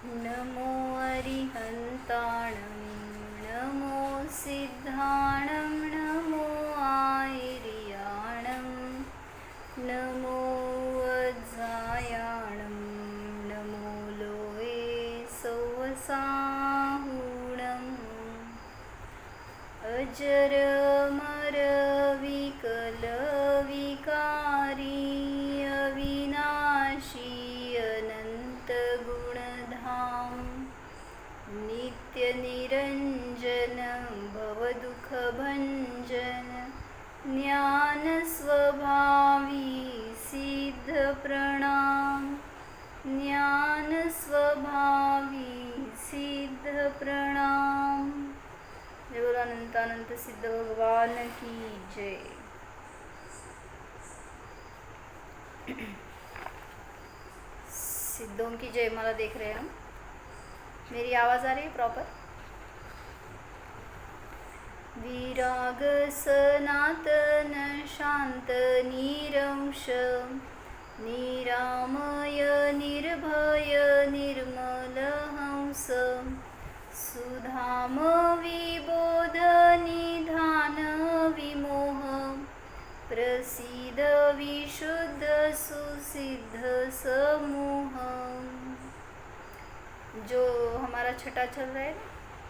नमो अरिहन्ताणं नमो सिद्धाणं नमो आयर्याणं नमो वज्रायाणं नमो लोये सौवसाहुणम् अजरमरविकलविकारी अविनाशी अनन्तगुणधाम नित्यनिरञ्जनं भवदुःखभञ्जन ज्ञानस्वभावी सिद्धप्रणाम ज्ञानस्वभावी सिद्धप्रणाम। जय बोलो अनंतानंत सिद्ध भगवान की जय। सिद्धों की जय माला देख रहे हैं हम। मेरी आवाज़ आ रही है प्रॉपर? विराग सनातन शांत निरंश निरामय निर्भय निर्मल हंस सुधाम विबोध निधान विमोह प्रसीद विशुद्ध सुसिद्ध समूह। जो हमारा छठा चल रहा है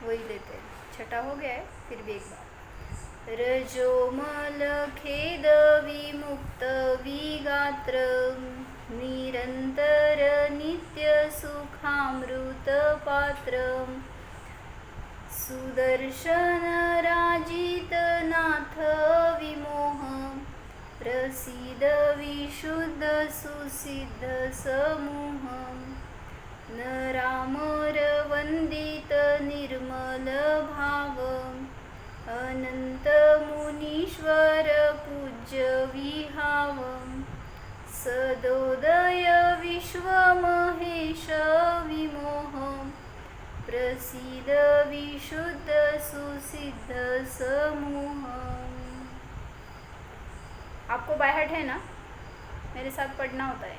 वही लेते हैं। छठा हो गया है, फिर भी एक बार। रजोमल खेद विमुक्त विगात्र निरंतर नित्य सुखामृत पात्र सुदर्शन राजित नाथ विमोह प्रसीद विशुद्ध सुसिद्ध समूह। नरामर वंदित निर्मल भाव अनंत मुनीश्वर पूज्य विहाव सदोदय विश्व महेश विमोह प्रसीद विशुद्ध सुसिद्ध समूह। आपको बाहट है ना? मेरे साथ पढ़ना होता है।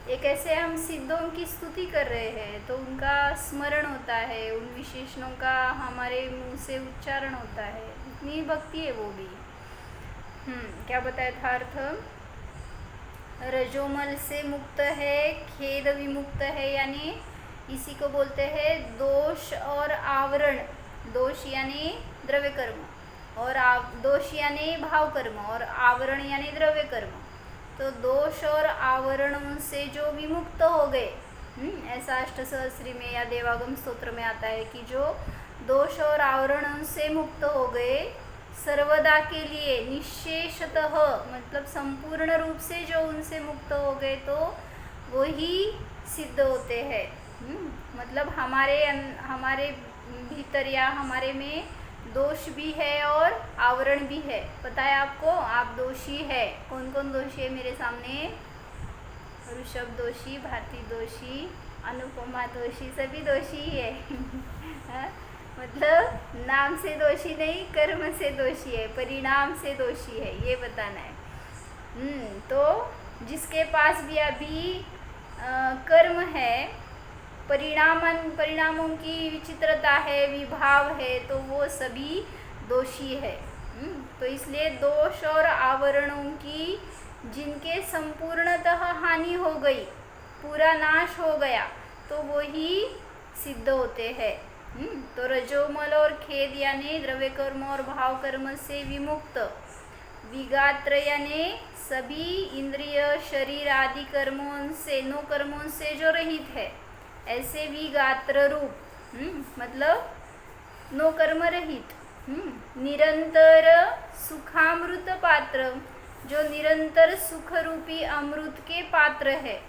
एक ऐसे हम सिद्धों की स्तुति कर रहे हैं तो उनका स्मरण होता है, उन विशेषणों का हमारे मुंह से उच्चारण होता है। इतनी भक्ति है वो भी। क्या बताया था अर्थ? रजोमल से मुक्त है, खेद विमुक्त है, यानी इसी को बोलते हैं दोष और आवरण। दोष यानी द्रव्य कर्म और दोष यानी भाव कर्म और आवरण यानी द्रव्य कर्म। तो दोष और आवरणों से जो विमुक्त हो गए, ऐसा अष्टसहस्री में या देवागम स्तोत्र में आता है कि जो दोष और आवरणों से मुक्त हो गए सर्वदा के लिए निशेषतः, मतलब संपूर्ण रूप से जो उनसे मुक्त हो गए तो वही सिद्ध होते हैं। मतलब हमारे भीतर या हमारे में दोष भी है और आवरण भी है। पता है आपको? आप दोषी है। कौन कौन दोषी है मेरे सामने? ऋषभ दोषी, भारती दोषी, अनुपमा दोषी, सभी दोषी ही है। मतलब नाम से दोषी नहीं, कर्म से दोषी है, परिणाम से दोषी है, ये बताना है। तो जिसके पास भी अभी कर्म है, परिणामों की विचित्रता है, विभाव है, तो वो सभी दोषी है। तो इसलिए दोष और आवरणों की जिनके संपूर्णतः हानि हो गई, पूरा नाश हो गया, तो वो ही सिद्ध होते हैं। तो रजोमल और खेद यानी द्रव्य कर्म और भाव कर्म से विमुक्त, विगात्र यानी सभी इंद्रिय शरीर आदि कर्मों से, नो कर्मों से जो रहित है, ऐसे विगात्र रूप, मतलब नो कर्म रहित, निरंतर सुखामृत पात्र, जो निरंतर सुख रूपी अमृत के पात्र है।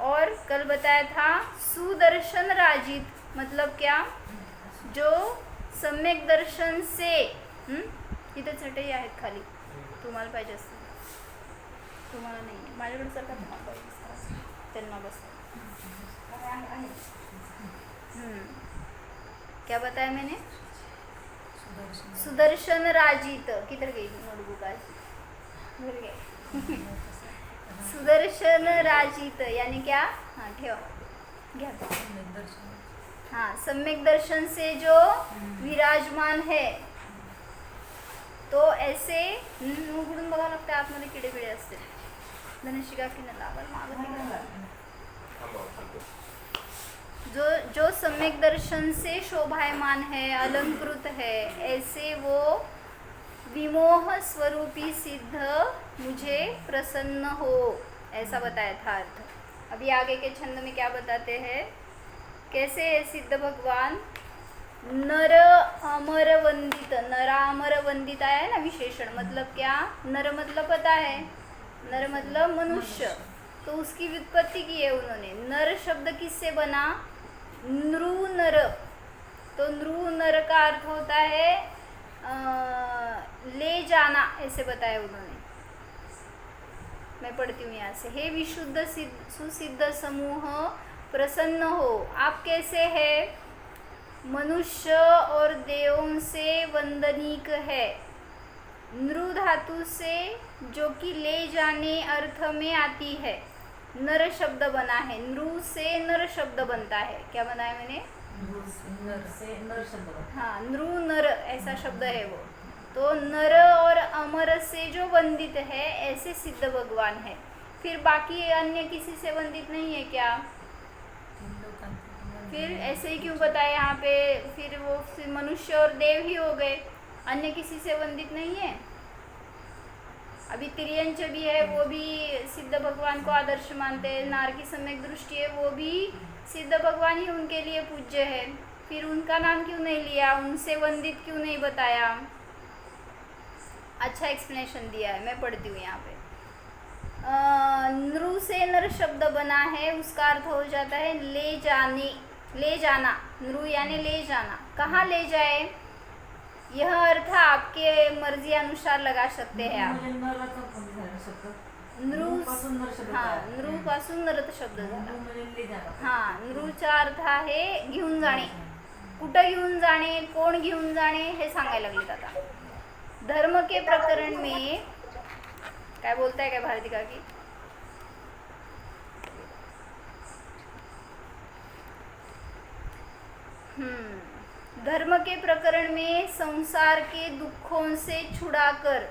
और कल बताया था सुदर्शन राजित, मतलब क्या? जो सम्यक दर्शन से, इथे चटई आहेत खाली, तुम्हाला पाहिजे असतील, तुम्हाला नाही, माझ्याकडे सारखा तुम्हाला पाहिजे, त्यांना बस। क्या बताया मैंने? सुदर्शन राजित। किधर गई नोटबुक? आज भूल गए। सुदर्शन राजित यानी क्या? हाँ ठेवा घ्या दर्शन हाँ सम्यक दर्शन से जो विराजमान है तो ऐसे उघडून बघावं लागतं आतमध्ये किडे पिडे असते धनुशिका की न लावल मागं जो जो सम्यक दर्शन से शोभायमान है अलंकृत है ऐसे वो विमोह स्वरूपी सिद्ध मुझे प्रसन्न हो ऐसा बताया था अर्थ। अभी आगे के छंद में क्या बताते हैं कैसे है सिद्ध भगवान नर अमर वंदित नरामर वंदित आया है ना विशेषण मतलब क्या नर मतलब पता है नर मतलब मनुष्य तो उसकी व्युत्पत्ति की है उन्होंने नर शब्द किससे बना नृ नर तो नृ नर का अर्थ होता है ले जाना ऐसे बताया उन्होंने। मैं पढ़ती हूँ यहाँ से हे विशुद्ध सुसिद्ध समूह प्रसन्न हो आप कैसे है मनुष्य और देवों से वंदनीक है नृ धातु से जो कि ले जाने अर्थ में आती है नर शब्द बना है नृ से नर शब्द बनता है क्या बनाया मैंने नर से नर शब्द बना। हाँ नृ नर ऐसा शब्द है वो तो नर और अमर से जो वंदित है ऐसे सिद्ध भगवान है फिर बाकी अन्य किसी से वंदित नहीं है क्या फिर ऐसे ही क्यों बताया यहाँ पे फिर वो मनुष्य और देव ही हो गए अन्य किसी से वंदित नहीं है। अभी तिर्यंच भी है वो भी सिद्ध भगवान को आदर्श मानते हैं नार की सम्यक दृष्टि है वो भी सिद्ध भगवान ही उनके लिए पूज्य है फिर उनका नाम क्यों नहीं लिया उनसे वंदित क्यों नहीं बताया अच्छा एक्सप्लेनेशन दिया है मैं पढ़ती हूँ यहाँ पे नृ से नर शब्द बना है उसका अर्थ हो जाता है ले जाना नृ यानी ले जाना कहाँ ले जाए यह अर्थ आपके मर्जी अनुसार लगा सकते हैं आप नृ हाँ नृ पासून नरत शब्द झाला हाँ नृचा अर्थ आहे घेऊन जाणे कुठं घेऊन जाणे कोण घेऊन जाणे हे सांगायला लागलेत आता धर्म के प्रकरण में क्या बोलता है क्या भारती का की धर्म के प्रकरण में संसार के दुखों से छुड़ाकर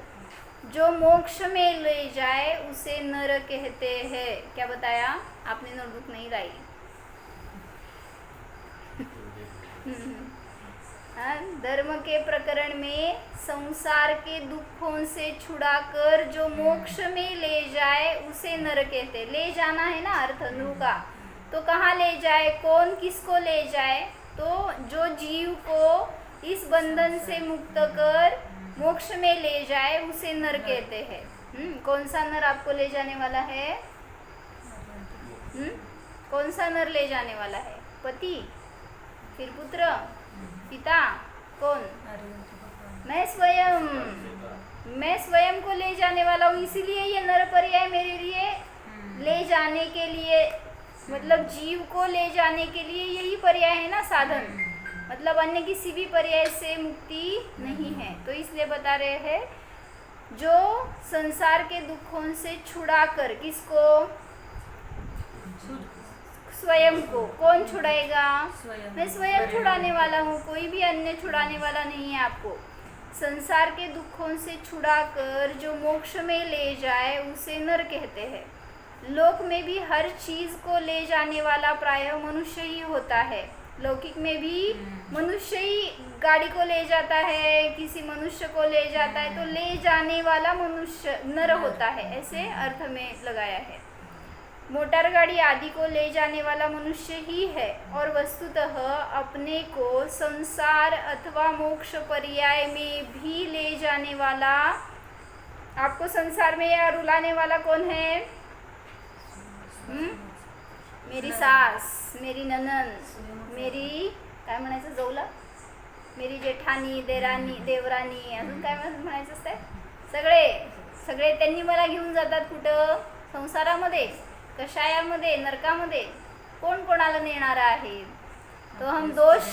जो मोक्ष में ले जाए उसे नर कहते हैं क्या बताया आपने नोटबुक नहीं लाई धर्म के प्रकरण में संसार के दुखों से छुड़ाकर जो मोक्ष में ले जाए उसे नर कहते ले जाना है ना अर्थ नृ का तो कहाँ ले जाए कौन किसको ले जाए तो जो जीव को इस बंधन से मुक्त कर मोक्ष में ले जाए उसे नर कहते हैं। कौन सा नर आपको ले जाने वाला है कौन सा नर ले जाने वाला है पति फिर पुत्र पिता कौन मैं स्वयं को ले जाने वाला हूँ इसीलिए ये नर पर्याय मेरे लिए ले जाने के लिए मतलब जीव को ले जाने के लिए यही पर्याय है ना साधन मतलब अन्य किसी भी पर्याय से मुक्ति नहीं है तो इसलिए बता रहे हैं जो संसार के दुखों से छुड़ाकर किसको स्वयं को कौन छुड़ाएगा मैं स्वयं छुड़ाने वाला हूँ कोई भी अन्य छुड़ाने वाला नहीं है आपको संसार के दुखों से छुड़ाकर जो मोक्ष में ले जाए उसे नर कहते हैं। लोक में भी हर चीज को ले जाने वाला प्रायः मनुष्य ही होता है लौकिक में भी मनुष्य ही गाड़ी को ले जाता है किसी मनुष्य को ले जाता है तो ले जाने वाला मनुष्य नर होता है ऐसे अर्थ में लगाया है। मोटर गाड़ी आदि को ले जाने वाला मनुष्य ही है और वस्तुतः अपने को संसार अथवा मोक्ष पर्याय में भी ले जाने वाला आपको संसार में या रुलाने वाला कौन है मेरी सास मेरी ननंद मेरी काय म्हणायचं जवला मेरी जेठानी देरानी देवरानी अजून काय म्हणायचं असतंय सगळे सगळे त्यांनी मला घेऊन जातात कुठं संसारामध्ये कषायामध्ये नरकामध्ये कौन कोणाला नेणारा आहे तो हम दोष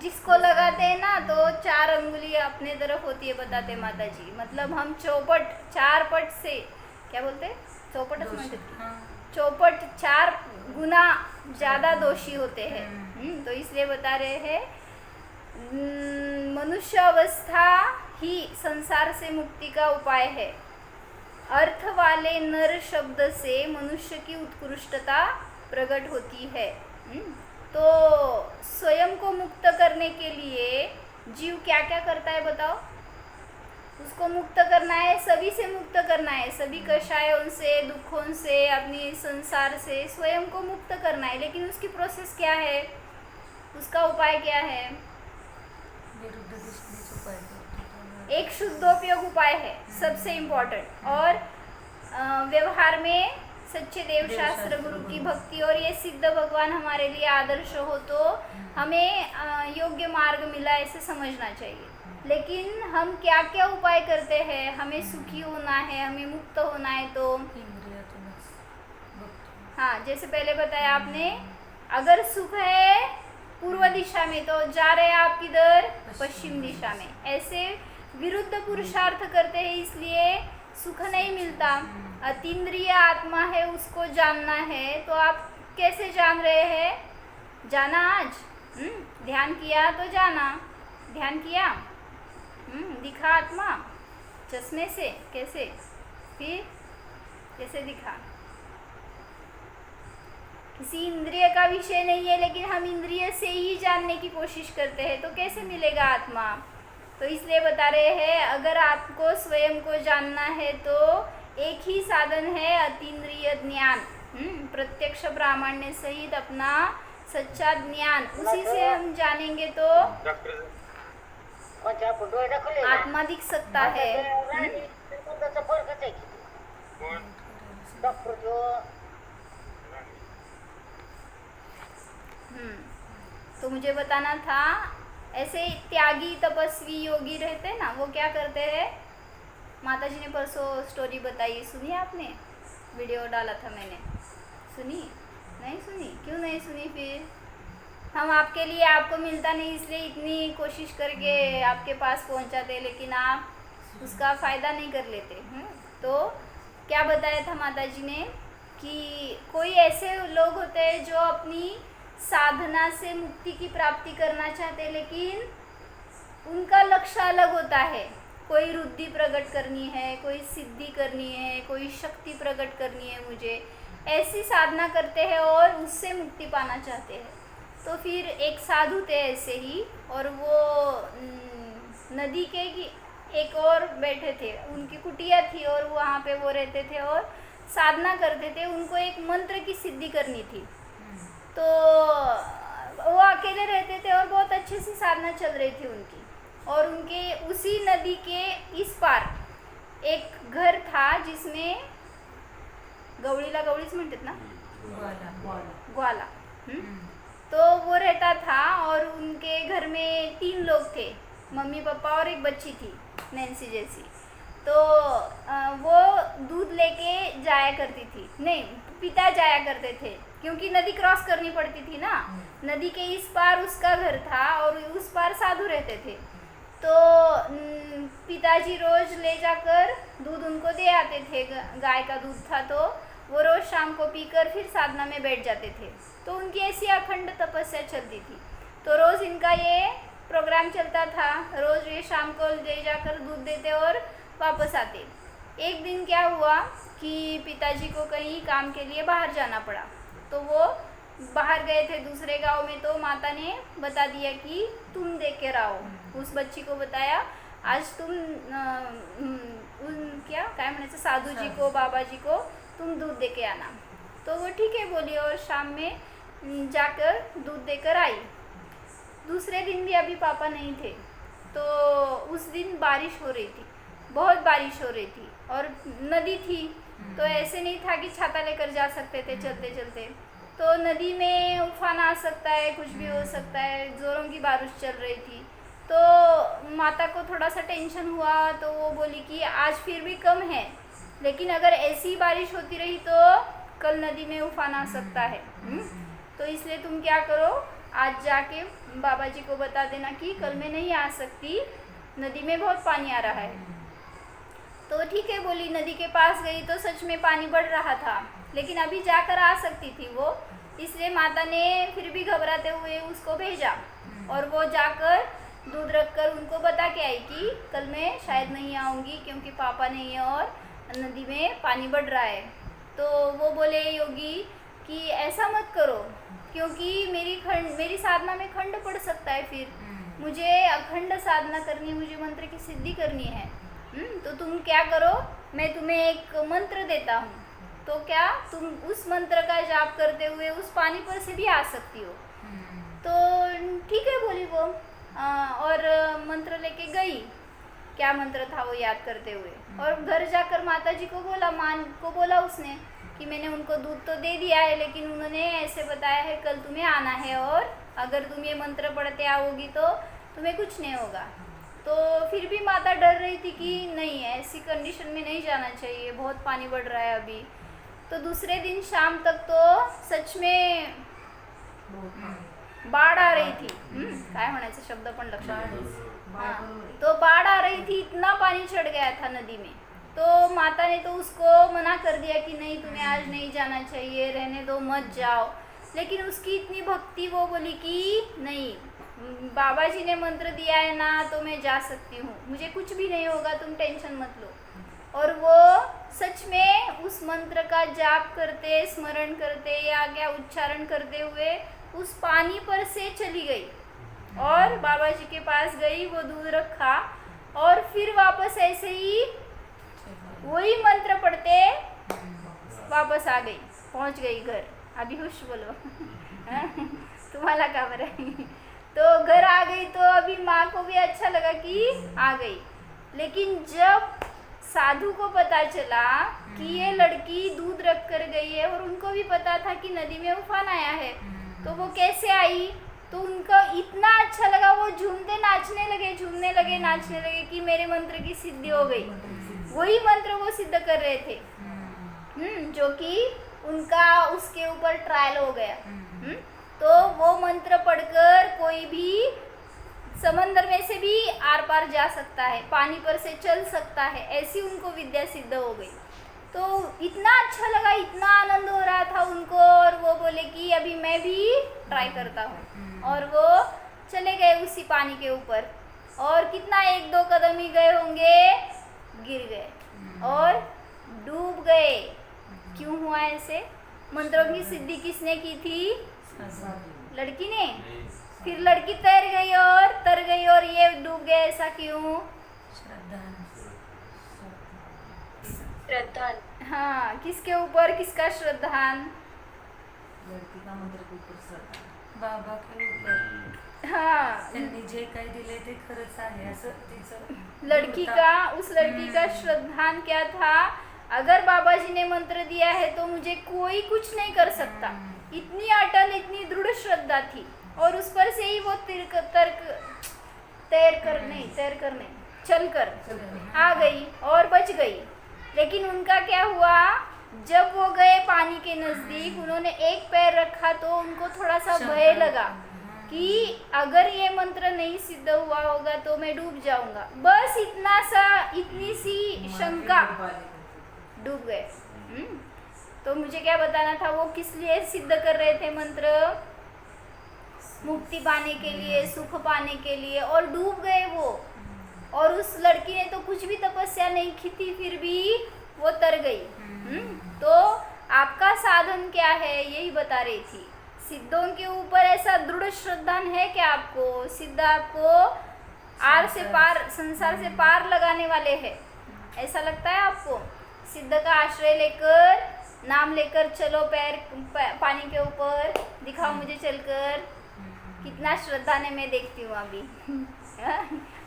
जिसको लगाते हैं ना तो 4 अंगुली अपने तरफ होती है बताते माता जी मतलब हम चौपट 4 पट से क्या बोलते चौपटच म्हणते चौपट 4 गुना ज़्यादा दोषी होते हैं। तो इसलिए बता रहे हैं मनुष्य अवस्था ही संसार से मुक्ति का उपाय है। अर्थ वाले नर शब्द से मनुष्य की उत्कृष्टता प्रकट होती है। तो स्वयं को मुक्त करने के लिए जीव क्या क्या करता है बताओ? उसको मुक्त करना है, सभी से मुक्त करना है, सभी कषायों से, दुखों से, अपनी संसार से स्वयं को मुक्त करना है। लेकिन उसकी प्रोसेस क्या है, उसका उपाय क्या है? विरुद्ध दिशेनेच उपाय करतो. एक शुद्धोपयोग उपाय है सबसे इम्पोर्टेंट। और व्यवहार में सच्चे देव शास्त्र गुरु की भक्ति और ये सिद्ध भगवान हमारे लिए आदर्श हो तो हमें योग्य मार्ग मिला ऐसे समझना चाहिए। लेकिन हम क्या क्या उपाय करते हैं? हमें सुखी होना है, हमें मुक्त होना है तो इंद्रियातूनच बघतो. हाँ, जैसे पहले बताया आपने, अगर सुख है पूर्व दिशा में तो जा रहे हैं आप किधर? पश्चिम दिशा में। ऐसे विरुद्ध पुरुषार्थ करते हैं इसलिए सुख नहीं मिलता। अतीन्द्रिय आत्मा है, उसको जानना है तो आप कैसे जान रहे हैं? जाना आज ध्यान किया तो जाना, ध्यान किया दिखा आत्मा चश्मे से, कैसे? फिर कैसे दिखा? किसी इंद्रिय का विषय नहीं है लेकिन हम इंद्रिय से ही जानने की कोशिश करते हैं तो कैसे मिलेगा आत्मा? तो इसलिए बता रहे हैं अगर आपको स्वयं को जानना है तो एक ही साधन है अतीन्द्रिय ज्ञान। प्रत्यक्ष प्रामाण्य सहित अपना सच्चा ज्ञान, उसी से हम जानेंगे तो आत्मा दिख सकता है। तो मुझे बताना था, ऐसे त्यागी तपस्वी योगी रहते हैं ना, वो क्या करते हैं? माता जी ने परसों स्टोरी बताई, सुनी आपने? वीडियो डाला था मैंने, सुनी? नहीं सुनी? क्यों नहीं सुनी? फिर हम आपके लिए, आपको मिलता नहीं इसलिए इतनी कोशिश करके आपके पास पहुंचाते लेकिन आप उसका फ़ायदा नहीं कर लेते। तो क्या बताया था माता जी ने कि कोई ऐसे लोग होते हैं जो अपनी साधना से मुक्ति की प्राप्ति करना चाहते लेकिन उनका लक्ष्य अलग होता है। कोई रुद्धि प्रकट करनी है, कोई सिद्धि करनी है, कोई शक्ति प्रकट करनी है, मुझे ऐसी साधना करते हैं और उससे मुक्ति पाना चाहते हैं। तो फिर एक साधु थे ऐसे ही, और वो नदी के एक और बैठे थे, उनकी कुटिया थी और वहाँ पे वो रहते थे और साधना करते थे। उनको एक मंत्र की सिद्धि करनी थी तो वो अकेले रहते थे और बहुत अच्छे से साधना चल रही थी उनकी। और उनके उसी नदी के इस पार एक घर था जिसमें गवळीला गवळीच म्हणतात ना, ग्वाला। तो वो रहता था और उनके घर में 3 लोग थे, मम्मी पापा और एक बच्ची थी नैन्सी जैसी। तो वो दूध लेके जाया करती थी, नहीं पिता जाया करते थे क्योंकि नदी क्रॉस करनी पड़ती थी ना। नदी के इस पार उसका घर था और उस पार साधु रहते थे। तो पिताजी रोज ले जाकर दूध उनको दे आते थे, गाय का दूध था तो वो रोज शाम को पीकर फिर साधना में बैठ जाते थे। तो उनकी ऐसी अखंड तपस्या चलती थी। तो रोज इनका ये प्रोग्राम चलता था, रोज ये शाम को ले जाकर दूध देते और वापस आते। एक दिन क्या हुआ कि पिताजी को कहीं काम के लिए बाहर जाना पड़ा, तो वो बाहर गए थे दूसरे गांव में। तो माता ने बता दिया कि तुम दे के आओ। उस बच्ची को बताया आज तुम क्या म्हणायचं साधु जी को, बाबा जी को तुम दूध दे के आना। तो वो ठीक है बोली और शाम में जाकर दूध देकर आई। दूसरे दिन भी अभी पापा नहीं थे। तो उस दिन बारिश हो रही थी, बहुत बारिश हो रही थी और नदी थी तो ऐसे नहीं था कि छाता लेकर जा सकते थे चलते चलते। तो नदी में उफान आ सकता है, कुछ भी हो सकता है, ज़ोरों की बारिश चल रही थी। तो माता को थोड़ा सा टेंशन हुआ तो वो बोली कि आज फिर भी कम है, लेकिन अगर ऐसी बारिश होती रही तो कल नदी में उफान आ सकता है। तो इसलिए तुम क्या करो, आज जाके बाबा जी को बता देना कि कल मैं नहीं आ सकती, नदी में बहुत पानी आ रहा है। तो ठीक है बोली, नदी के पास गई तो सच में पानी बढ़ रहा था, लेकिन अभी जाकर आ सकती थी वो, इसलिए माता ने फिर भी घबराते हुए उसको भेजा और वो जाकर दूध रखकर उनको बता के आई कि कल मैं शायद नहीं आऊँगी क्योंकि पापा नहीं है और नदी में पानी बढ़ रहा है। तो वो बोले योगी कि ऐसा मत करो क्योंकि मेरी साधना में खंड पड़ सकता है, फिर मुझे अखंड साधना करनी है, मुझे मंत्र की सिद्धि करनी है। तो तुम क्या करो, मैं तुम्हें एक मंत्र देता हूँ, तो क्या तुम उस मंत्र का जाप करते हुए उस पानी पर से भी आ सकती हो। तो ठीक है बोली वो, और मंत्र लेके गई। क्या मंत्र था वो याद करते हुए, और घर जाकर माता जी को बोला, माँ को बोला उसने कि मैंने उनको दूध तो दे दिया है लेकिन उन्होंने ऐसे बताया है कल तुम्हें आना है और अगर तुम ये मंत्र पढ़ते आओगी तो तुम्हें कुछ नहीं होगा। तो फिर भी माता डर रही थी कि नहीं, ऐसी कंडीशन में नहीं जाना चाहिए, बहुत पानी बढ़ रहा है अभी। तो दूसरे दिन शाम तक तो सच में बाढ़ आ रही थी। काय म्हणायचं शब्द पण लक्षात। हाँ, तो बाढ़ आ रही थी, इतना पानी चढ़ गया था नदी में। तो माता ने तो उसको मना कर दिया कि नहीं, तुम्हें आज नहीं जाना चाहिए, रहने दो, मत जाओ। लेकिन उसकी इतनी भक्ति, वो बोली कि नहीं, बाबा जी ने मंत्र दिया है ना, तो मैं जा सकती हूँ, मुझे कुछ भी नहीं होगा, तुम टेंशन मत लो। और वो सच में उस मंत्र का जाप करते, स्मरण करते या क्या उच्चारण करते हुए उस पानी पर से चली गई और बाबा जी के पास गई, वो दूध रखा और फिर वापस ऐसे ही वही मंत्र पढ़ते वापस आ गई, पहुंच गई घर। अभी हुश बोलो। तुम्हाला का बरं आहे? तो घर आ गई तो अभी माँ को भी अच्छा लगा कि आ गई। लेकिन जब साधु को पता चला कि ये लड़की दूध रख कर गई है और उनको भी पता था कि नदी में उफान आया है, तो वो कैसे आई, तो उनको इतना अच्छा लगा, वो झूमते नाचने लगे, झूमने लगे, नाचने लगे कि मेरे मंत्र की सिद्धि हो गई। वही मंत्र वो सिद्ध कर रहे थे, जो कि उनका उसके ऊपर ट्रायल हो गया। तो वो मंत्र पढ़कर कोई भी समंदर में से भी आर पार जा सकता है, पानी पर से चल सकता है, ऐसी उनको विद्या सिद्ध हो गई। तो इतना अच्छा लगा, इतना आनंद हो रहा था उनको, और वो बोले कि अभी मैं भी ट्राई करता हूँ। और वो चले गए उसी पानी के ऊपर, और कितना 1-2 कदम ही गए होंगे, गिर गए और डूब गए। क्यों हुआ ऐसे? मंत्रों की सिद्धि किसने की थी? लड़की ने। फिर लड़की तर गई और ये डूब गए, ऐसा क्यों? श्रद्धा। हाँ, किसके ऊपर, किसका श्रद्धान? लड़की का मंत्र के ऊपर श्रद्धा, बाबा के ऊपर। हाँ, त्यांनी जे काही दिले ते खरंच आहे असं तिचं लड़की का, उस लड़की का श्रद्धान क्या था? अगर बाबा जी ने मंत्र दिया है तो मुझे कोई कुछ नहीं कर सकता। इतनी अटल, इतनी दृढ़ श्रद्धा थी, और उस पर से ही वो चलकर आ गई और बच गई। लेकिन उनका क्या हुआ, जब वो गए पानी के नज़दीक, उन्होंने एक पैर रखा तो उनको थोड़ा सा भय लगा कि अगर ये मंत्र नहीं सिद्ध हुआ होगा तो मैं डूब जाऊंगा। बस इतनी सी शंका, डूब गए। तो मुझे क्या बताना था, वो किस लिए सिद्ध कर रहे थे मंत्र? मुक्ति पाने के लिए, सुख पाने के लिए, और डूब गए वो। और उस लड़की ने तो कुछ भी तपस्या नहीं की थी, फिर भी वो तर गई। तो आपका साधन क्या है, यही बता रही थी। सिद्धों के ऊपर ऐसा दृढ़ श्रद्धान है क्या आपको? सिद्ध आपको आर से पार, संसार से पार लगाने वाले हैं, ऐसा लगता है आपको? सिद्ध का आश्रय लेकर, नाम लेकर चलो पैर पानी के ऊपर, दिखाओ मुझे चलकर। कितना श्रद्धा ने मैं देखती हूँ अभी।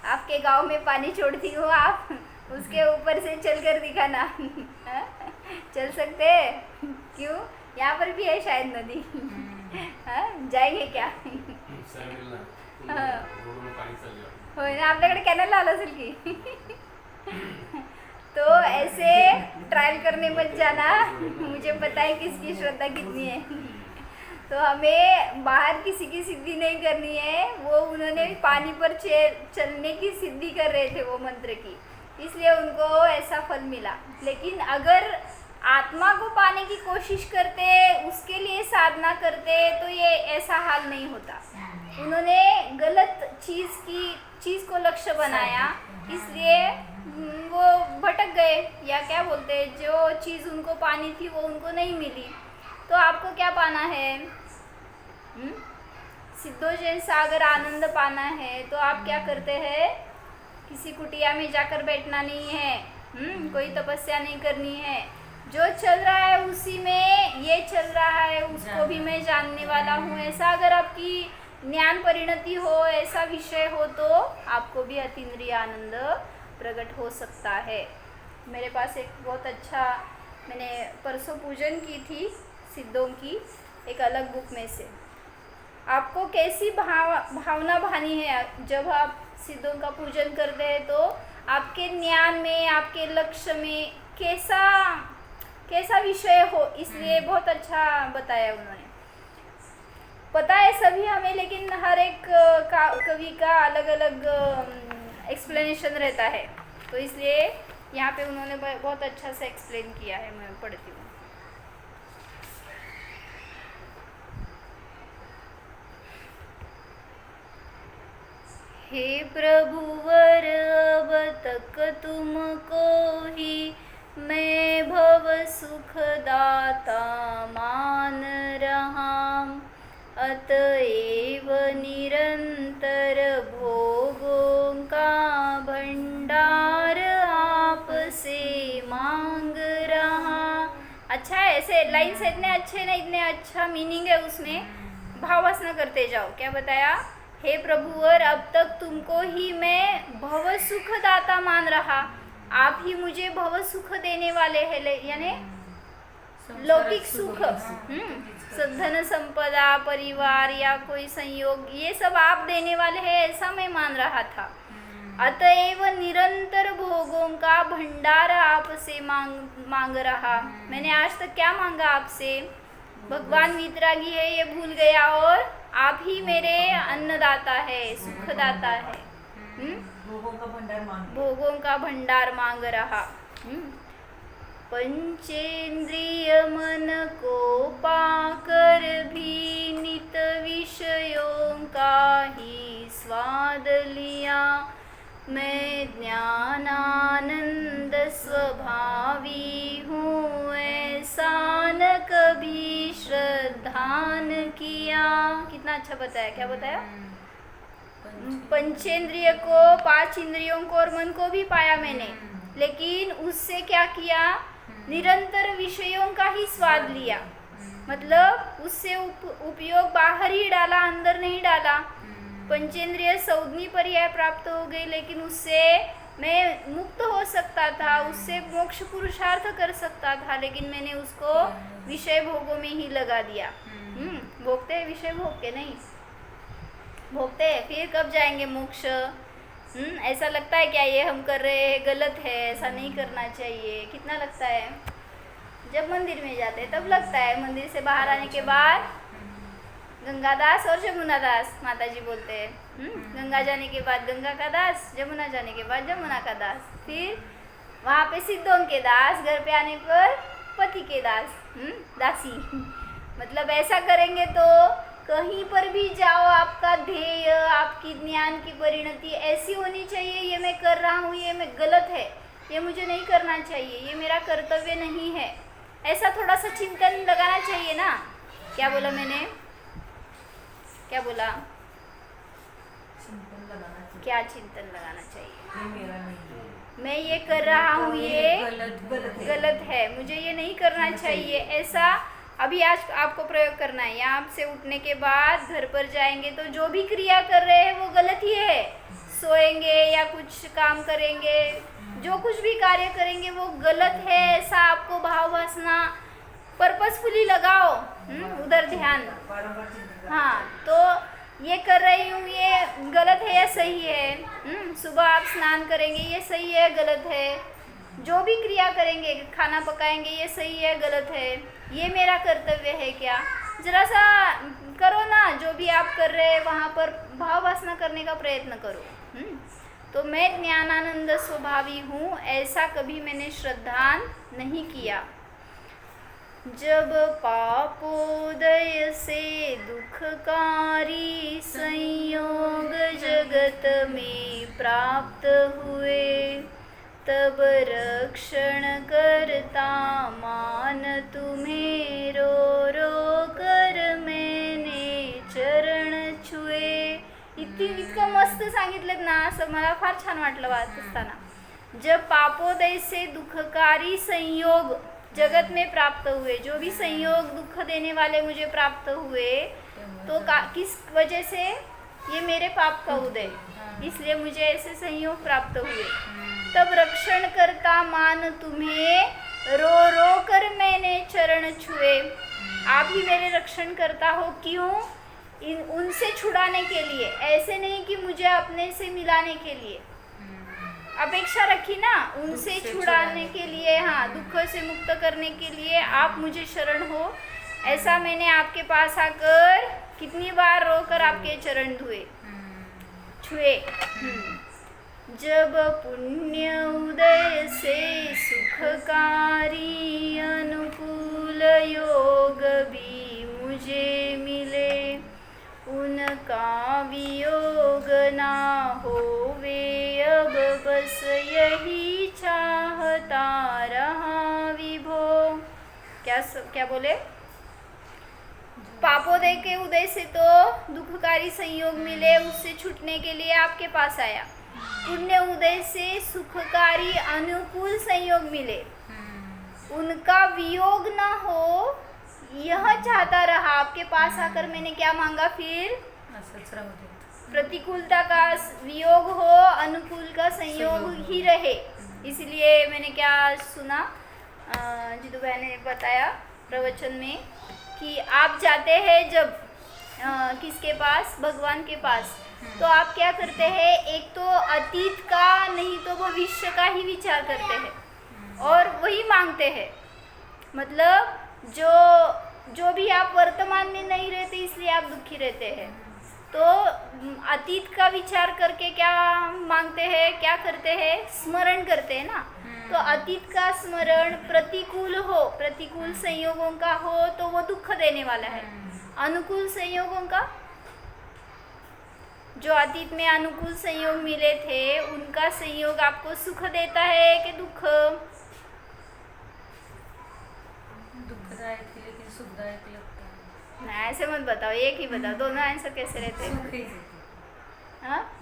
आपके गांव में पानी छोड़ती हूँ, आप उसके ऊपर से चलकर दिखाना। चल सकते हैं? क्यों? यहाँ पर भी है शायद नदी। जाएंगे क्या? होय ना, आपल्याकडे कॅनल आलं असेल की? तो ऐसे ट्रायल करने मत जाना, मुझे पता है किसकी श्रद्धा कितनी है। तो हमें बाहर किसी की सिद्धि नहीं करनी है, वो उन्होंने पानी पर चलने की सिद्धि कर रहे थे वो मंत्र की, इसलिए उनको ऐसा फल मिला। लेकिन अगर आत्मा को पाने की कोशिश करते, उसके लिए साधना करते, तो ये ऐसा हाल नहीं होता। उन्होंने गलत चीज़ को लक्ष्य बनाया, इसलिए वो भटक गए, या क्या बोलते हैं, जो चीज़ उनको पानी थी वो उनको नहीं मिली। तो आपको क्या पाना है? सिद्धोजन सागर आनंद पाना है, तो आप क्या करते हैं? किसी कुटिया में जाकर बैठना नहीं है, कोई तपस्या नहीं करनी है। जो चल रहा है उसी में ये चल रहा है, उसको भी मैं जानने वाला हूँ, ऐसा अगर आपकी ज्ञान परिणति हो, ऐसा विषय हो, तो आपको भी अतीन्द्रिय आनंद प्रकट हो सकता है। मेरे पास एक बहुत अच्छा, मैंने परसों पूजन की थी सिद्धों की, एक अलग बुक में से। आपको कैसी भावना भानी है जब आप सिद्धों का पूजन करते हैं, तो आपके ज्ञान में, आपके लक्ष्य में कैसा विषय हो, इसलिए बहुत अच्छा बताया उन्होंने। पता है सभी हमें, लेकिन हर एक कवि का अलग अलग एक्सप्लेनेशन रहता है, तो इसलिए यहाँ पे उन्होंने बहुत अच्छा से एक्सप्लेन किया है। मैं पढ़ती हूँ। हे प्रभुवर अब तक तुमको ही मैं भव सुखदाता मान रहा, अतएव निरंतर भोगों का भंडार आपसे मांग रहा। अच्छा है, ऐसे लाइन से इतने अच्छे ना, इतने अच्छा मीनिंग है उसमें, भावासना करते जाओ। क्या बताया? हे प्रभुवर अब तक तुमको ही मैं भव सुखदाता मान रहा, आप ही मुझे भव सुख देने वाले हैं, यानी लौकिक सुख, धन संपदा, परिवार या कोई संयोग, ये सब आप देने वाले हैं, ऐसा मैं मान रहा था। अतएव निरंतर भोगों का भंडार आपसे मांग रहा। मैंने आज तक क्या मांगा आपसे? भगवान वितरागी है ये भूल गया, और आप ही मेरे अन्नदाता है, सुखदाता है। भोगों का भंडार मांग रहा। पंचेंद्रिय मन को पाकर भी नित विषयों का ही स्वाद लिया, मैं ज्ञानानंद स्वभावी हूँ, ऐसा न कभी श्रद्धान किया। कितना अच्छा बताया। क्या बताया? पंचेंद्रिय को, 5 इंद्रियों को और मन को भी पाया मैंने, लेकिन उससे क्या किया? निरंतर विषयों का ही स्वाद लिया, मतलब उससे उपयोग बाहर ही डाला, अंदर नहीं डाला। पंचेंद्रिय संज्ञी पर्याय प्राप्त हो गई, लेकिन उससे मैं मुक्त हो सकता था, उससे मोक्ष पुरुषार्थ कर सकता था, लेकिन मैंने उसको विषय भोगों में ही लगा दिया। भोगते हैं विषय भोग के? नहीं भोगते हैं। फिर कब जाएंगे मोक्ष? ऐसा लगता है क्या ये हम कर रहे हैं गलत है, ऐसा नहीं करना चाहिए? कितना लगता है? जब मंदिर में जाते हैं तब लगता है। मंदिर से बाहर आने के बाद गंगा दास और जमुना दास माता जी बोलते हैं। गंगा जाने के बाद गंगा का दास, जमुना जाने के बाद जमुना का दास, फिर वहाँ पे सिद्धों के दास, घर पे आने पर पति के दास, दासी। मतलब ऐसा करेंगे तो कहीं पर भी जाओ, आपका ध्येय, आपकी ज्ञान की परिणति ऐसी होनी चाहिए, ये मैं कर रहा हूँ, ये मैं गलत है, ये मुझे नहीं करना चाहिए, ये मेरा कर्तव्य नहीं है, ऐसा थोड़ा सा चिंतन लगाना चाहिए ना। क्या बोला मैंने? क्या बोला? चिंतन लगाना चाहिए। क्या चिंतन लगाना चाहिए? ये मेरा नहीं है, मैं ये कर रहा हूँ, ये गलत है, मुझे ये नहीं करना चाहिए, ऐसा अभी आज आपको प्रयोग करना है। यहाँ से उठने के बाद घर पर जाएंगे तो जो भी क्रिया कर रहे हैं वो गलत ही है। सोएंगे या कुछ काम करेंगे, जो कुछ भी कार्य करेंगे वो गलत है, ऐसा आपको भाव वासना पर्पसफुली लगाओ, उधर ध्यान। हाँ, तो ये कर रही हूँ, ये गलत है या सही है? सुबह आप स्नान करेंगे, ये सही है गलत है? जो भी क्रिया करेंगे, खाना पकाएंगे, ये सही है गलत है? ये मेरा कर्तव्य है क्या? जरा सा करो ना, जो भी आप कर रहे हैं वहाँ पर भाव वासना करने का प्रयत्न करो। तो मैं ज्ञानानंद स्वभावी हूँ, ऐसा कभी मैंने श्रद्धान नहीं किया। जब पापोदय से दुखकारी संयोग जगत में प्राप्त हुए, तब रक्षण करता मान तुम्हें रो रो कर मैंने चरण छुए. इतकं मस्त सांगितलं ना, असं मला फार छान वाटलं वाचत असताना. जब पापोदय से दुखकारी संयोग जगत में प्राप्त हुए, जो भी संयोग दुख देने वाले मुझे प्राप्त हुए, तो किस वजह से? ये मेरे पाप का उदय, इसलिए मुझे ऐसे संयोग प्राप्त हुए. तब रक्षण करता मान तुम्हें रो रो कर मैंने चरण छुए. आप ही मेरे रक्षण करता हो. क्यों? उनसे छुड़ाने के लिए, ऐसे नहीं कि मुझे अपने से मिलाने के लिए. अपेक्षा रखी ना, उनसे छुड़ाने के लिए, हाँ, दुख से मुक्त करने के लिए आप मुझे शरण हो. ऐसा मैंने आपके पास आकर कितनी बार रोकर आपके चरण छुए. जब पुण्य उदय से सुखकारी अनुकूल योग भी मुझे मिले, उनका वियोग ना होवे अब बस यही चाहता रहा विभो. क्या बोले? पापोदय के उदय से तो दुखकारी संयोग मिले, उससे छूटने के लिए आपके पास आया. पुण्य उदय से सुखकारी अनुकूल संयोग मिले, उनका वियोग ना हो यह चाहता रहा. आपके पास आकर मैंने क्या मांगा? फिर प्रतिकूलता का वियोग हो, अनुकूल का संयोग ही रहे. इसलिए मैंने क्या सुना, जिदू बहन ने बताया प्रवचन में, कि आप जाते हैं जब किसके पास? भगवान के पास. तो आप क्या करते हैं? एक तो अतीत का नहीं तो भविष्य का ही विचार करते हैं और वही मांगते हैं. मतलब जो भी आप वर्तमान में नहीं रहते, इसलिए आप दुखी रहते हैं. तो अतीत का विचार करके क्या मांगते हैं, क्या करते हैं? स्मरण करते हैं ना. तो अतीत का स्मरण प्रतिकूल हो, प्रतिकूल संयोगों का हो तो वो दुख देने वाला है. अनुकूल संयोगों का, जो अतीत में अनुकूल संयोग मिले थे, उनका संयोग आपको सुख देता है कि दुख? दुखदायक है लेकिन सुखदायक लगता है. नहीं, ऐसे मत बताओ, एक ही बताओ. दोनों आंसर कैसे रहते हैं? हाँ,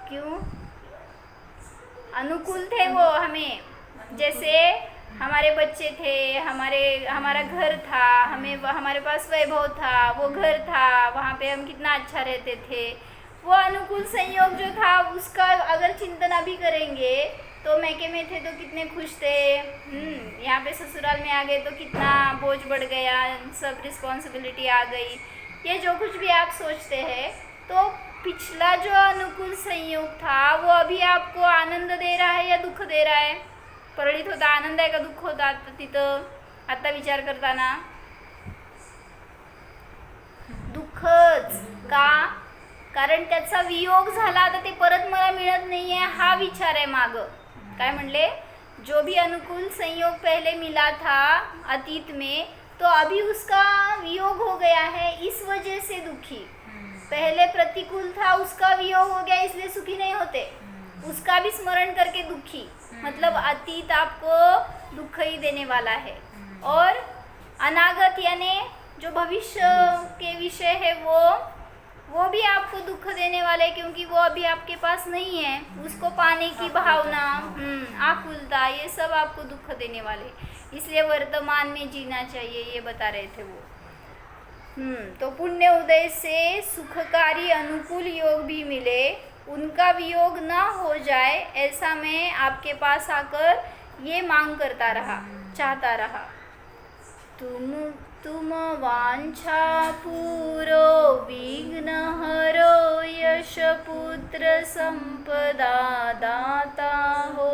क्यों? अनुकूल थे वो हमें. जैसे हमारे बच्चे थे, हमारा घर था, हमारे पास वैभव था, वो घर था, वहाँ पे हम कितना अच्छा रहते थे. वो अनुकूल संयोग जो था, उसका अगर चिंतन अभी करेंगे तो मैके में थे तो कितने खुश थे. यहाँ पे ससुराल में आ गए तो कितना बोझ बढ़ गया, सब रिस्पॉन्सिबिलिटी आ गई. ये जो कुछ भी आप सोचते हैं, तो पिछला जो अनुकूल संयोग था वो अभी आपको आनंद दे रहा है या दुःख दे रहा है? परळीत होता आनंद आहे का दुःख होता तिथं आता विचार करताना? दुःखच का? कारण त्याचा वियोग झाला, तर ते परत मला मिळत नाही आहे हा विचार आहे माग. काय म्हणले? जो भी अनुकूल संयोग पहले मिला था अतीत में, तो अभी उसका वियोग हो गया है, इस वजह से दुखी. पहले प्रतिकूल था, उसका वियोग हो गया, इसलिए सुखी नहीं होते. उसका भी स्मरण करके दुखी. मतलब अतीत आपको दुख ही देने वाला है, और अनागत यानी जो भविष्य के विषय है वो भी आपको दुख देने वाले, क्योंकि वो अभी आपके पास नहीं है. उसको पाने की भावना, आकुलता, ये सब आपको दुख देने वाले. इसलिए वर्तमान में जीना चाहिए, ये बता रहे थे वो. तो पुण्य उदय से सुखकारी अनुकूल योग भी मिले, उनका वियोग ना हो जाए, ऐसा मैं आपके पास आकर ये मांग करता रहा, चाहता रहा. तुम वांछा पूरो विघ्न हरो यश पुत्र संपदा दाता हो.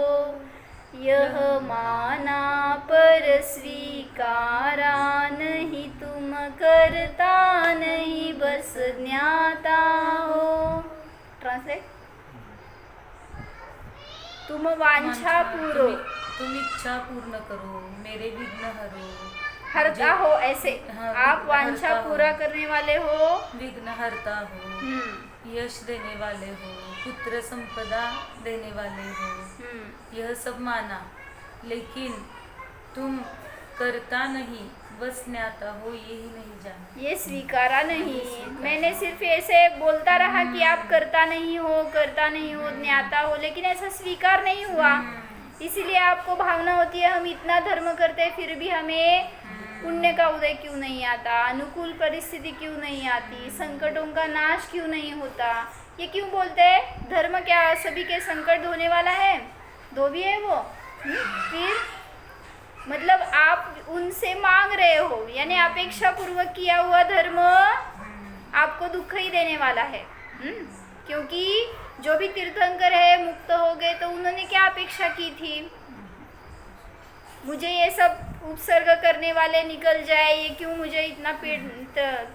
यह माना पर स्वीकारा नहीं, तुम करता नहीं बस ज्ञाता हो. ट्रांसलेट. तुम वांछा पूरो, तुम इच्छा पूर्ण करो, मेरे विघ्न हरो. हरता हो, ऐसे हाँ, आप विघ्न वांछा हरता हो। पूरा करने वाले हो। विघ्न हरता हो, यश देने वाले हो, पुत्र संपदा देने वाले हो, यह सब माना, लेकिन तुम करता नहीं, बस ज्ञाता हो यही नहीं जाना। ये स्वीकारा नहीं। स्वीकारा। मैंने सिर्फ ऐसे बोलता रहा कि आप करता नहीं हो, करता नहीं हो, ज्ञाता हो, लेकिन ऐसा स्वीकार नहीं हुआ। इसीलिए आपको भावना होती है हम इतना धर्म करते हैं फिर भी हमें पुण्य का उदय क्यों नहीं आता, अनुकूल परिस्थिति क्यों नहीं आती, संकटों का नाश क्यों नहीं होता। ये क्यों बोलते हैं? धर्म क्या सभी के संकट धोने वाला है? धो भी है वो। फिर मतलब आप उनसे मांग रहे हो, यानी अपेक्षा पूर्वक किया हुआ धर्म आपको दुख ही देने वाला है। क्योंकि जो भी तीर्थंकर है मुक्त हो गए तो उन्होंने क्या अपेक्षा की थी? मुझे ये सब उपसर्ग करने वाले निकल जाए, ये क्यों मुझे इतना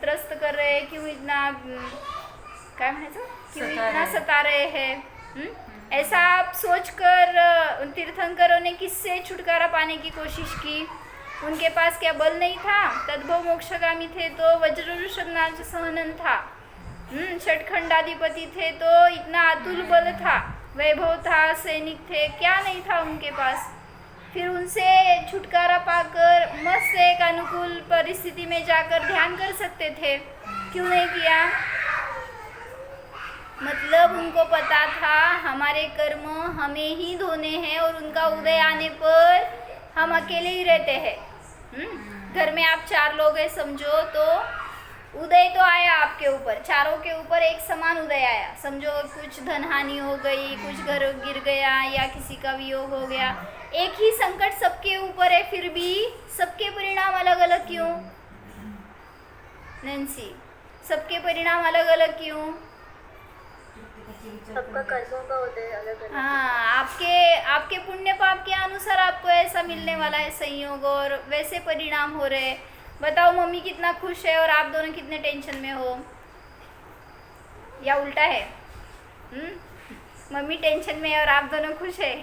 त्रस्त कर रहे हैं, क्यों इतना क्या म्हणायचं, क्यों इतना सता रहे हैं। ऐसा आप सोचकर तीर्थंकरों ने किससे छुटकारा पाने की कोशिश की? उनके पास क्या बल नहीं था? तद्भव मोक्षगामी थे तो वज्रऋषभ सहनन था। षटखंडाधिपति थे तो इतना अतुल बल था, वैभव था, सैनिक थे, क्या नहीं था उनके पास? फिर उनसे छुटकारा पाकर मस्त एक अनुकूल परिस्थिति में जाकर ध्यान कर सकते थे, क्यों नहीं किया? मतलब उनको पता था हमारे कर्म हमें ही धोने हैं और उनका उदय आने पर हम अकेले ही रहते हैं। घर में आप 4 लोग हैं समझो, तो उदय तो आया आपके ऊपर, चारों के ऊपर एक समान उदय आया। समझो कुछ धन हानि हो गई, कुछ घर गिर गया या किसी का वियोग हो गया, एक ही संकट सबके ऊपर है, फिर भी सबके परिणाम अलग अलग क्यों? नैन्सी, सबके परिणाम अलग अलग क्यों? सबका कर्मों का उदय अलग अलग। हाँ, आपके पुण्य पाप के अनुसार आपको ऐसा मिलने वाला है संयोग, और वैसे परिणाम हो रहे। बताओ मम्मी कितना खुश है और आप दोनों कितने टेंशन में हो, या उल्टा है? मम्मी टेंशन में है और आप दोनों खुश है।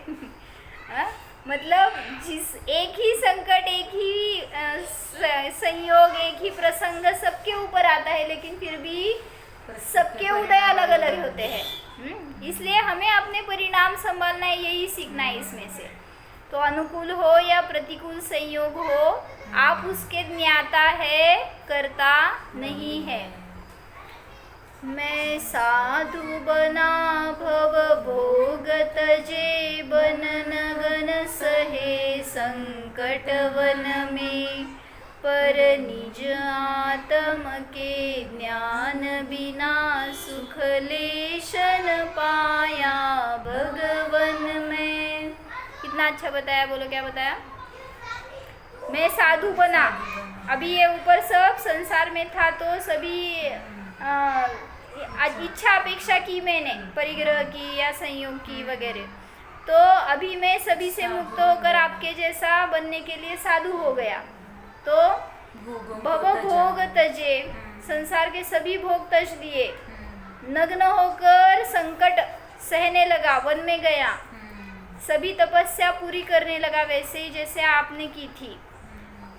मतलब जिस एक ही संकट, एक ही संयोग, एक ही प्रसंग सबके ऊपर आता है, लेकिन फिर भी सबके उदय अलग अलग होते हैं। इसलिए हमें अपने परिणाम संभालना है, यही सीखना है इसमें से। तो अनुकूल हो या प्रतिकूल संयोग हो, आप उसके ज्ञाता है, करता नहीं है। मैं साधु बना भव भोग तजे, बनन गन सहे संकट वन में, पर निज आत्म के ज्ञान बिना सुख लेशन पाया भगवन में। कितना अच्छा बताया, बोलो क्या बताया? मैं साधु बना। अभी ये ऊपर सब संसार में था तो सभी इच्छा अपेक्षा की मैंने, परिग्रह की या संयोग की वगैरह, तो अभी मैं सभी से मुक्त होकर आपके जैसा बनने के लिए साधु हो गया। तो भव भोग तजे, संसार के सभी भोग तज दिए, नग्न होकर संकट सहने लगा, वन में गया, सभी तपस्या पूरी करने लगा, वैसे ही जैसे आपने की थी।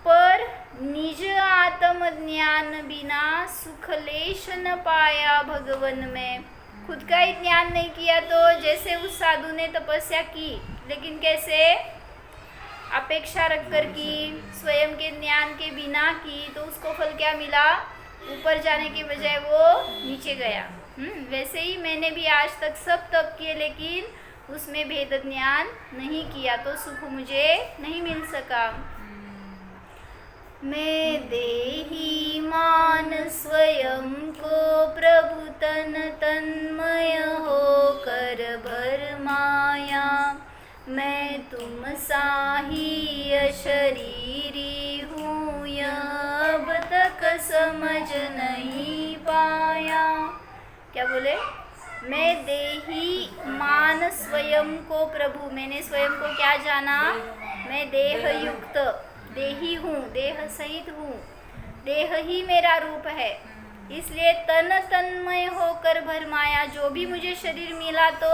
पर निज आत्म ज्ञान बिना सुख लेश न पाया भगवन में। खुद का ही ज्ञान नहीं किया तो जैसे उस साधु ने तपस्या की, लेकिन कैसे? अपेक्षा रखकर की, स्वयं के ज्ञान के बिना की, तो उसको फल क्या मिला? ऊपर जाने के बजाय वो नीचे गया। वैसे ही मैंने भी आज तक सब तप किए, लेकिन उसमें भेद ज्ञान नहीं किया, तो सुख मुझे नहीं मिल सका। मैं देही मान स्वयं को प्रभु तन तन्मय हो कर भर माया, मैं तुम साही अशरीरी हूँ, यह अब तक समझ नहीं पाया। क्या बोले? मैं देही मान स्वयं को प्रभु, मैंने स्वयं को क्या जाना? मैं देह युक्त, देही हूँ, देह सहित हूँ, देह ही मेरा रूप है। इसलिए तन तन्मय होकर भर माया, जो भी मुझे शरीर मिला तो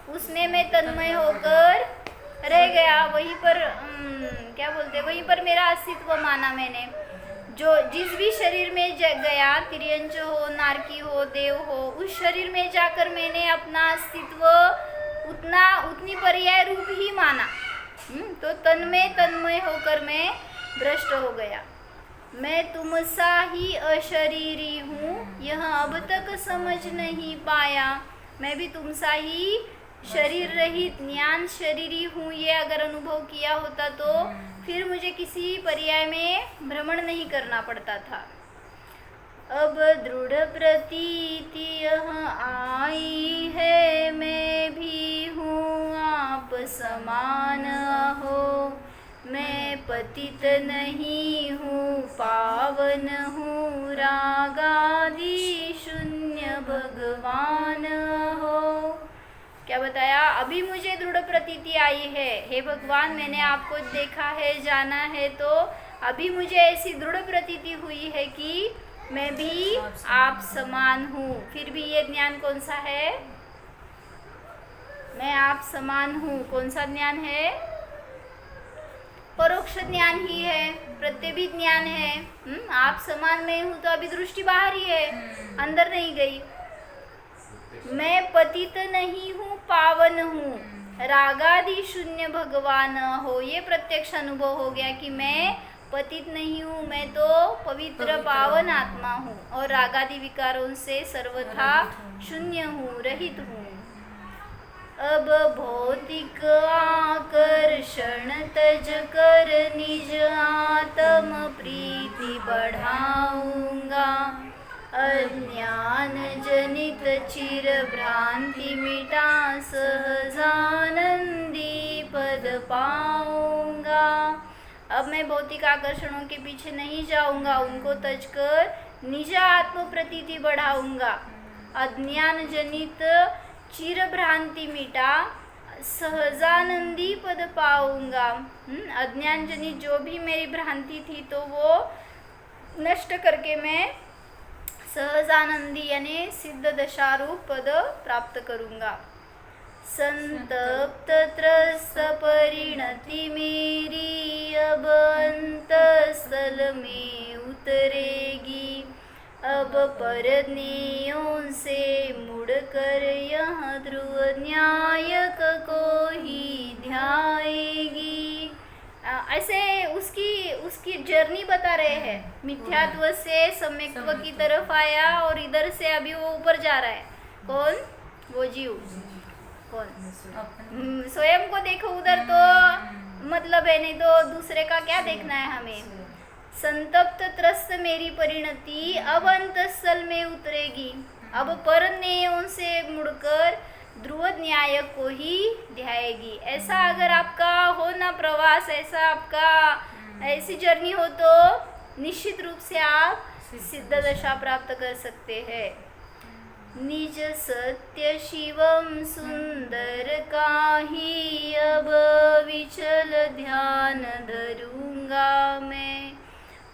उसमें मैं तन्मय होकर रह गया, वहीं पर क्या बोलते हैं, वहीं पर मेरा अस्तित्व माना मैंने। जो जिस भी शरीर में गया, तिर्यंच हो, नारकी हो, देव हो, उस शरीर में जाकर मैंने अपना अस्तित्व उतनी पर्याय रूप ही माना। तो तन्मय होकर मैं भ्रष्ट हो गया। मैं तुमसा ही अशरीरी हूँ, यह अब तक समझ नहीं पाया। मैं भी तुमसा ही शरीर रहित ज्ञान शरीरी हूँ, ये अगर अनुभव किया होता तो फिर मुझे किसी पर्याय में भ्रमण नहीं करना पड़ता था। अब दृढ़ प्रतीति यह आई है, मैं भी हूँ आप समान हो। मैं पतित नहीं हूँ, पावन हूँ, रागादि शून्य भगवान हो। क्या बताया? अभी मुझे दृढ़ प्रतीति आई है, हे भगवान मैंने आपको देखा है, जाना है, तो अभी मुझे ऐसी दृढ़ प्रतीति हुई है कि मैं भी आप समान हूँ। फिर भी ये ज्ञान कौन सा है? मैं आप समान हूँ, कौन सा ज्ञान है? परोक्ष ज्ञान ही है, प्रत्यभित ज्ञान है। आप समान में हूँ तो अभी दृष्टि बाहर ही है, अंदर नहीं गई। मैं पतित नहीं हूँ, पावन हूँ, रागादि शून्य भगवान हो। ये प्रत्यक्ष अनुभव हो गया कि मैं पतित नहीं हूँ, मैं तो पवित्र पावन आत्मा हूँ और रागादि विकारों से सर्वथा शून्य हूँ, रहित हूँ। अब भौतिक आकर्षण तज कर निज आत्म प्रीति बढ़ाऊंगा। अज्ञान जनित चिर भ्रांति मिटा सहजानंदी पद पाऊंगा। अब मैं भौतिक आकर्षणों के पीछे नहीं जाऊंगा, उनको तज कर निज आत्म प्रतीति बढ़ाऊंगा। अज्ञान जनित चिर भ्रांति मिटा सहजानंदी पद पाऊंगा। अज्ञान जनित जो भी मेरी भ्रांति थी तो वो नष्ट करके मैं सहजानंदी यानी सिद्ध दशारूप पद प्राप्त करूंगा। संतप्त त्रस्त परिणति मेरी अब अंतस्थल में उतरेगी। अब परज्ञों से मुड़कर यह ध्रुव न्यायक को ही ध्याएगी। ऐसे उसकी जर्नी बता रहे हैं। मिथ्यात्व से सम्यक्त्व की तरफ आया और इधर से अभी वो ऊपर जा रहा है। कौन? वो जीव। कौन? स्वयं को देखो उधर तो मतलब है, नहीं तो दूसरे का क्या देखना है हमें। संतप्त त्रस्त मेरी परिणति अब अंतस्थल में उतरेगी। अब परज्ञों से मुड़कर ध्रुव न्याय को ही ध्याएगी। ऐसा अगर आपका हो ना प्रवास, ऐसा आपका ऐसी जर्नी हो तो निश्चित रूप से आप सिद्ध दशा प्राप्त कर सकते हैं। निज सत्य शिवम सुंदर का ही अब विचल ध्यान धरूंगा मैं।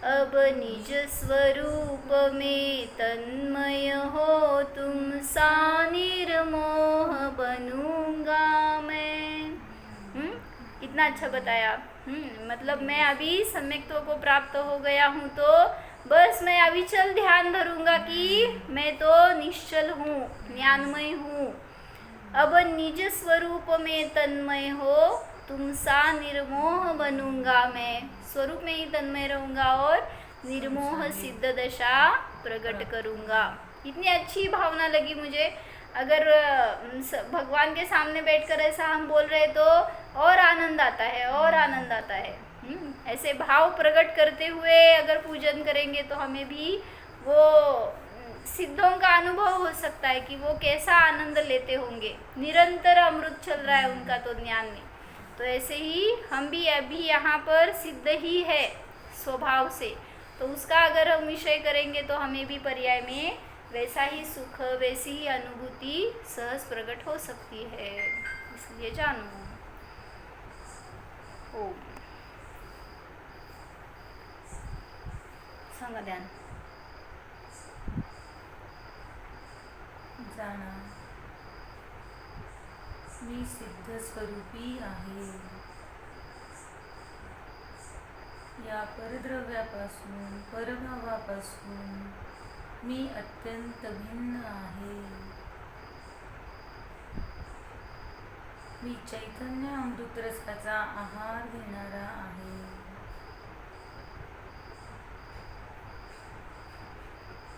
अब निज स्वरूप में तन्मय हो तुम सा निर्मोह बनूंगा मैं। कितना अच्छा बताया। मतलब मैं अभी सम्यक्त्व को प्राप्त हो गया हूँ तो बस मैं अविचल ध्यान धरूंगा कि मैं तो निश्चल हूँ, ज्ञानमय हूँ। अब निज स्वरूप में तन्मय हो तुम सा निर्मोह बनूंगा मैं। स्वरूप में ही तन्मय रहूंगा और निर्मोह सिद्ध दशा प्रकट करूंगा। इतनी अच्छी भावना लगी मुझे। अगर भगवान के सामने बैठकर ऐसा हम बोल रहे तो और आनंद आता है, और आनंद आता है। ऐसे भाव प्रकट करते हुए अगर पूजन करेंगे तो हमें भी वो सिद्धों का अनुभव हो सकता है कि वो कैसा आनंद लेते होंगे। निरंतर अमृत चल रहा है उनका तो ज्ञान में। तो ऐसे ही हम भी अभी यहाँ पर सिद्ध ही है स्वभाव से, तो उसका अगर हम विषय करेंगे तो हमें भी पर्याय में वैसा ही सुख, वैसी ही अनुभूति सहज प्रकट हो सकती है। इसलिए जानो। ओम। सांगा ध्यान। जाणा मी सिद्ध स्वरूपी आहे। या परद्रव्यापासून परभावापासून मी अत्यंत भिन्न आहे. मी चैतन्य अमृतरसाचा आहार घेणारा आहे.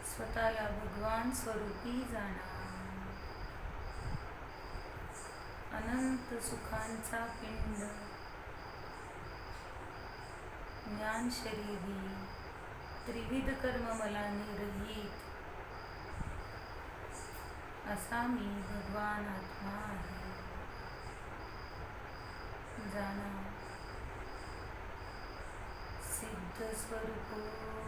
स्वतःला भगवान स्वरूपी जाणा. अनंत सुखांचा पिंड, ज्ञान शरीरी, त्रिविध कर्ममलाने रहित असा मी भगवान आत्मा आहे. जाणा. सिद्ध स्वरूपोऽहम्.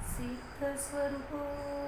सिद्ध स्वरूपो